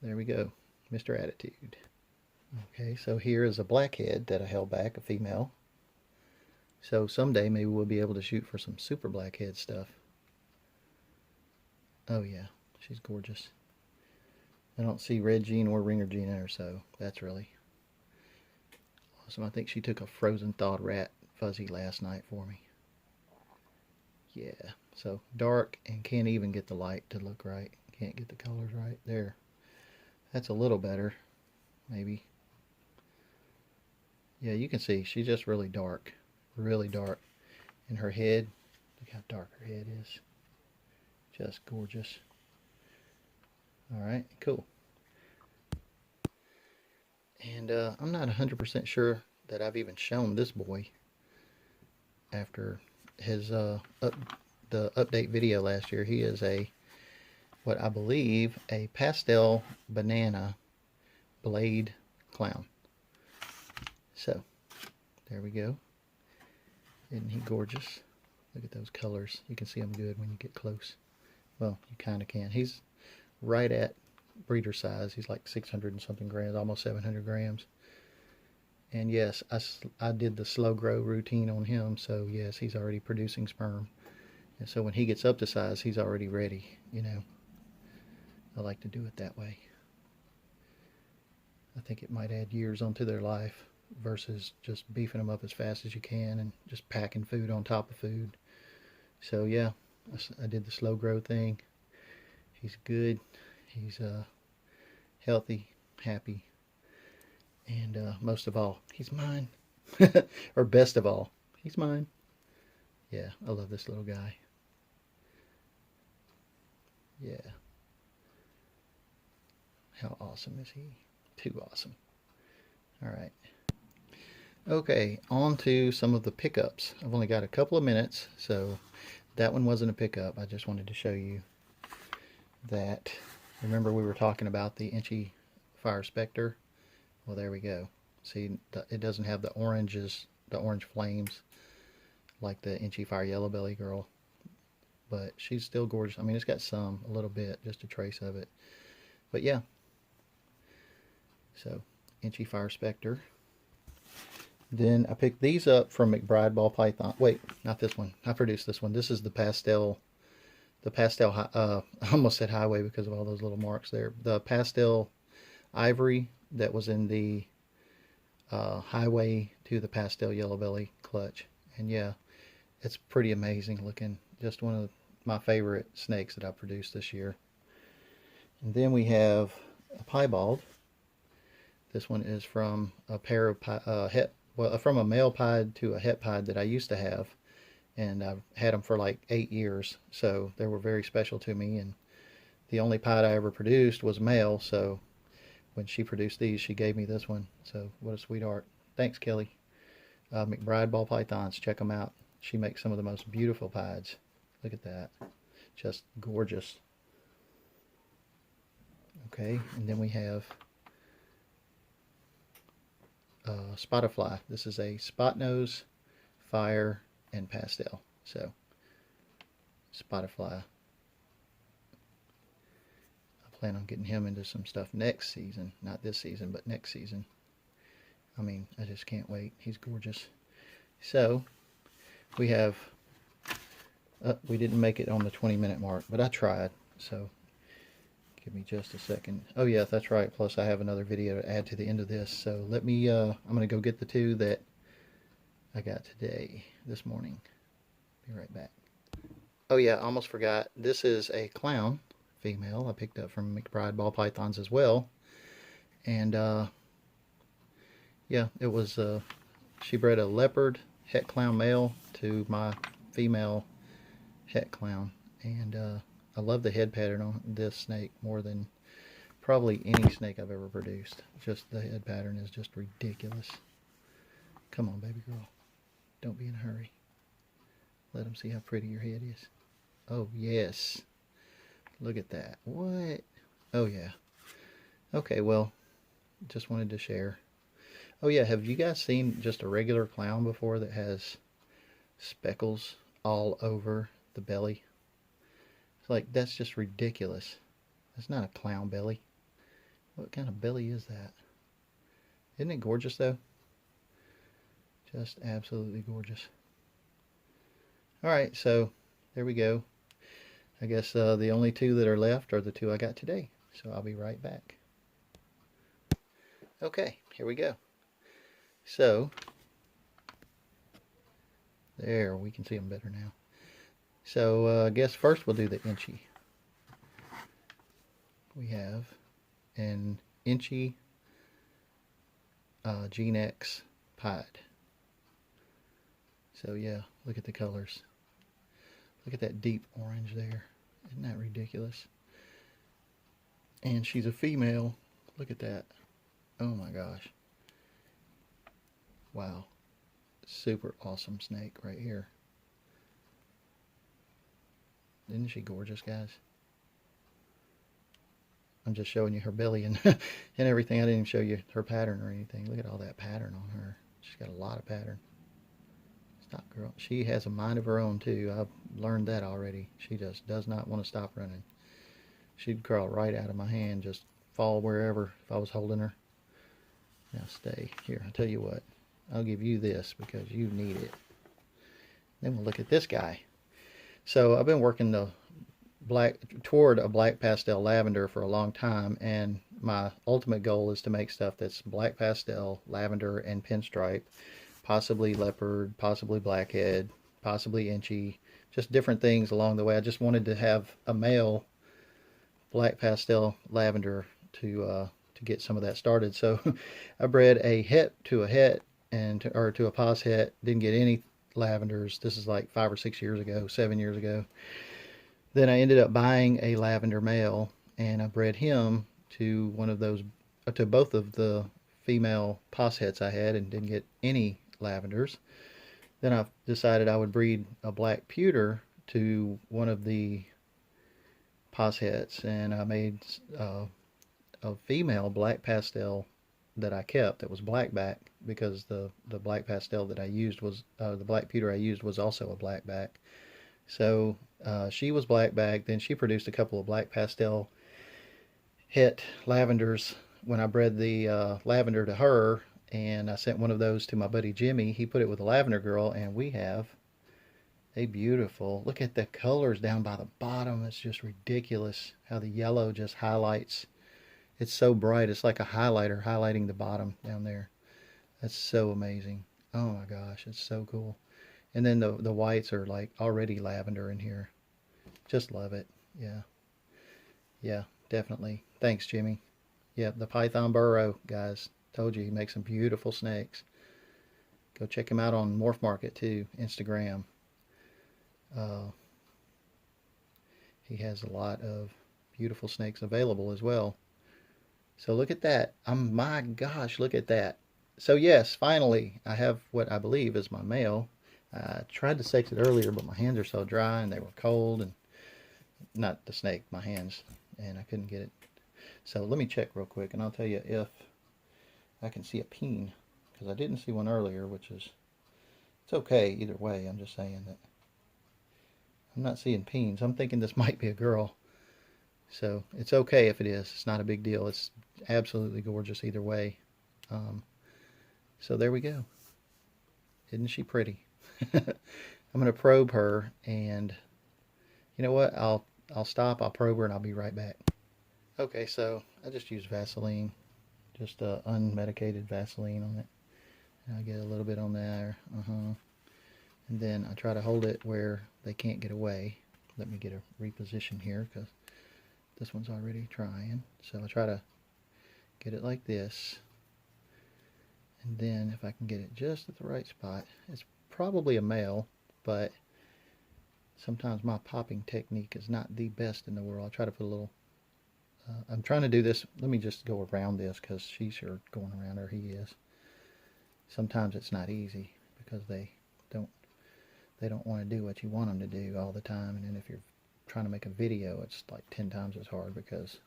there we go, Mr. Attitude. Okay, so here is a blackhead that I held back, a female. So someday maybe we'll be able to shoot for some super blackhead stuff. Oh yeah, she's gorgeous. I don't see red Jean or ringer Jean in her, so that's really awesome. I think she took a frozen thawed rat fuzzy last night for me. Yeah, so dark and can't even get the light to look right. Can't get the colors right. There. That's a little better, maybe. Yeah, you can see she's just really dark. Really dark. And her head, look how dark her head is. Just gorgeous. Alright, cool. And I'm not 100% sure that I've even shown this boy after his the update video last year. He is what I believe a pastel banana blade clown. So there we go. Isn't he gorgeous? Look at those colors. You can see them good when you get close. Well, you kind of can. He's right at breeder size. He's like 600 and something grams, almost 700 grams. And yes, I did the slow grow routine on him, so yes, he's already producing sperm. And so when he gets up to size, he's already ready, you know. I like to do it that way. I think it might add years onto their life versus just beefing them up as fast as you can and just packing food on top of food. So yeah, I did the slow grow thing. He's good. He's healthy, happy, and most of all, he's mine. Or best of all, he's mine. Yeah, I love this little guy. Yeah. How awesome is he? Too awesome. All right. Okay, on to some of the pickups. I've only got a couple of minutes, so that one wasn't a pickup. I just wanted to show you that. Remember we were talking about the Inchy Fire Spectre? Well, there we go. See, it doesn't have the oranges, the orange flames like the Inchy Fire Yellow Belly girl, but she's still gorgeous. I mean, it's got some, a little bit, just a trace of it. But yeah. So, Inchy Fire Spectre. Then I picked these up from McBride Ball Python. Wait, not this one. I produced this one. This is the pastel, I almost said highway because of all those little marks there. The pastel ivory that was in the highway to the pastel yellow belly clutch. And yeah, it's pretty amazing looking. Just one of my favorite snakes that I produced this year. And then we have a piebald. This one is from a pair of from a male pied to a het pied that I used to have, and I've had them for like 8 years, so they were very special to me. And the only pied I ever produced was male, so when she produced these, she gave me this one. So what a sweetheart. Thanks, Kelly. McBride Ball Pythons, check them out. She makes some of the most beautiful pieds. Look at that, just gorgeous. Okay, and then we have Spotterfly. This is a spot nose, fire, and pastel. So, Spotterfly. I plan on getting him into some stuff next season. Not this season, but next season. I mean, I just can't wait. He's gorgeous. So, we have, we didn't make it on the 20-minute mark, but I tried. So, give me just a second. Oh yeah, that's right. Plus I have another video to add to the end of this. So let me, I'm going to go get the two that I got today, this morning. Be right back. Oh yeah, I almost forgot. This is a clown female I picked up from McBride Ball Pythons as well. And yeah, it was, she bred a leopard het clown male to my female het clown. And I love the head pattern on this snake more than probably any snake I've ever produced. Just the head pattern is just ridiculous. Come on, baby girl. Don't be in a hurry. Let them see how pretty your head is. Oh, yes. Look at that. What? Oh, yeah. Okay, well, just wanted to share. Oh, yeah, have you guys seen just a regular clown before that has speckles all over the belly? Like, that's just ridiculous. That's not a clown belly. What kind of belly is that? Isn't it gorgeous though? Just absolutely gorgeous. Alright, so there we go. I guess the only two that are left are the two I got today. So I'll be right back. Okay, here we go. So, there, we can see them better now. So I guess first we'll do the Inchy. We have an Inchy Gene X Pied. So yeah, look at the colors. Look at that deep orange there. Isn't that ridiculous? And she's a female. Look at that. Oh my gosh. Wow. Super awesome snake right here. Isn't she gorgeous, guys? I'm just showing you her belly and and everything. I didn't even show you her pattern or anything. Look at all that pattern on her. She's got a lot of pattern. Stop, girl. She has a mind of her own too. I've learned that already. She just does not want to stop running. She'd crawl right out of my hand, just fall wherever if I was holding her. Now stay here. I'll tell you what. I'll give you this because you need it. Then we'll look at this guy. So I've been working toward a black pastel lavender for a long time, and my ultimate goal is to make stuff that's black pastel, lavender, and pinstripe, possibly leopard, possibly blackhead, possibly inchy, just different things along the way. I just wanted to have a male black pastel lavender to get some of that started. So I bred a het to a het and to a pos het. Didn't get any lavenders. This is like 5 or 6 years ago, 7 years ago. Then I ended up buying a lavender male, and I bred him to one of those, to both of the female pos hets I had, and didn't get any lavenders. Then I decided I would breed a black pewter to one of the pos hets, and I made a female black pastel that I kept that was blackback, because the black pastel that I used was the black pewter I used was also a blackback. So she was blackback. Then she produced a couple of black pastel het lavenders when I bred the lavender to her, and I sent one of those to my buddy Jimmy. He put it with a lavender girl, and we have a beautiful, look at the colors down by the bottom. It's just ridiculous how the yellow just highlights. It's so bright. It's like a highlighter highlighting the bottom down there. That's so amazing. Oh my gosh, it's so cool. And then the whites are like already lavender in here. Just love it. Yeah. Yeah, definitely. Thanks, Jimmy. Yeah, the Python Burrow, guys. Told you he makes some beautiful snakes. Go check him out on Morph Market too, Instagram. He has a lot of beautiful snakes available as well. So look at that. My gosh, look at that. So yes, finally, I have what I believe is my male. I tried to sex it earlier, but my hands are so dry and they were cold, and not the snake, my hands, and I couldn't get it. So let me check real quick, and I'll tell you if I can see a peen, because I didn't see one earlier, which is, it's okay either way. I'm just saying that I'm not seeing peens. I'm thinking this might be a girl. So it's okay if it is. It's not a big deal. It's absolutely gorgeous either way. So there we go. Isn't she pretty? I'm going to probe her, and you know what? I'll stop. I'll probe her, and I'll be right back. Okay, so I just use Vaseline, just unmedicated Vaseline on it. And I get a little bit on there. And then I try to hold it where they can't get away. Let me get a reposition here, because this one's already trying. So I try to get it like this. And then if I can get it just at the right spot, it's probably a male, but sometimes my popping technique is not the best in the world. I try to put a little, I'm trying to do this, let me just go around this, because she's sure going around, or he is. Sometimes it's not easy, because they don't want to do what you want them to do all the time, and then if you're trying to make a video, it's like 10 times as hard, because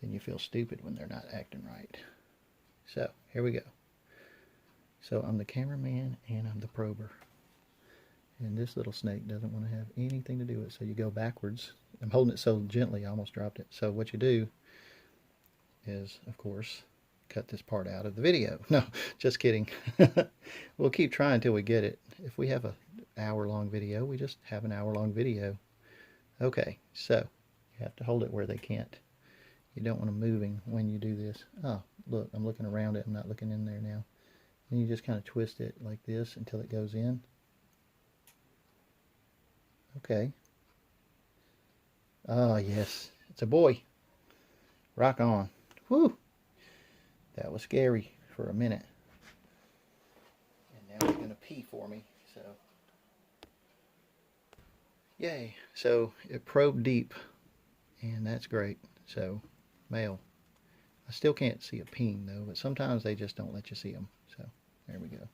then you feel stupid when they're not acting right. So here we go. So I'm the cameraman and I'm the prober, and this little snake doesn't want to have anything to do with it. So you go backwards. I'm holding it so gently I almost dropped it. So what you do is, of course, cut this part out of the video. No, just kidding. We'll keep trying till we get it. If we have an hour-long video, we just have an hour-long video. Okay, so you have to hold it where they can't. You don't want them moving when you do this. Oh, look, I'm looking around it. I'm not looking in there now. And you just kind of twist it like this until it goes in. Okay. Oh, yes. It's a boy. Rock on. Whew. That was scary for a minute. And now he's going to pee for me. So, yay. So, it probed deep. And that's great. So, male. I still can't see a peen though, but sometimes they just don't let you see them. So, there we go.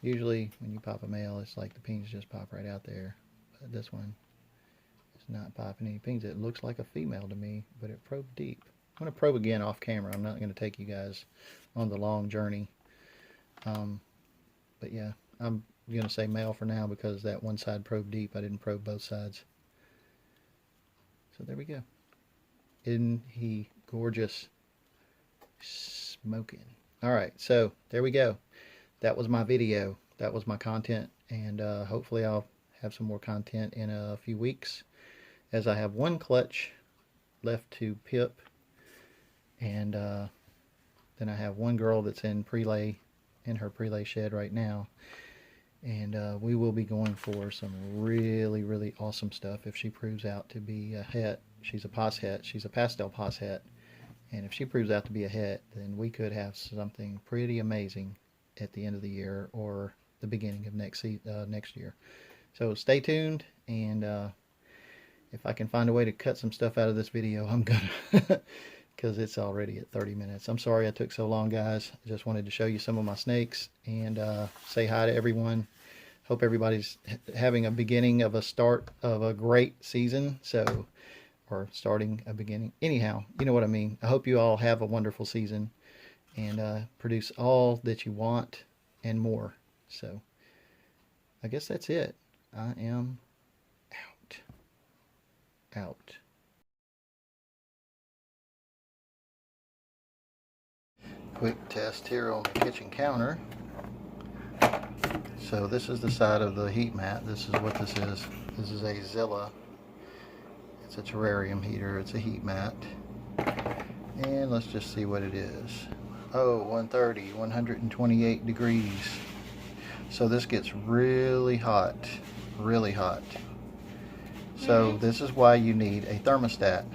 Usually, when you pop a male, it's like the peens just pop right out there. But this one is not popping any peens. It looks like a female to me, but it probed deep. I'm going to probe again off camera. I'm not going to take you guys on the long journey. But yeah, I'm going to say male for now because that one side probed deep. I didn't probe both sides. So there we go. Isn't he gorgeous? Smoking. Alright, so there we go. That was my video. That was my content. And hopefully I'll have some more content in a few weeks, as I have one clutch left to pip. And then I have one girl that's in prelay, in her prelay shed right now. And we will be going for some really, really awesome stuff if she proves out to be a het. She's a pos het. She's a pastel pos het. And if she proves out to be a het, then we could have something pretty amazing at the end of the year or the beginning of next year. So stay tuned, and if I can find a way to cut some stuff out of this video, I'm gonna, because it's already at 30 minutes. I'm sorry I took so long, guys. I just wanted to show you some of my snakes and say hi to everyone. Hope everybody's having a beginning of a start of a great season. So, or starting a beginning. Anyhow, you know what I mean. I hope you all have a wonderful season and produce all that you want and more. So, I guess that's it. I am out. Out. Quick test here on the kitchen counter. So this is the side of the heat mat. This is what this is. This is a Zilla. It's a terrarium heater. It's a heat mat. And let's just see what it is. Oh, 130, 128 degrees. So this gets really hot. Really hot. So this is why you need a thermostat.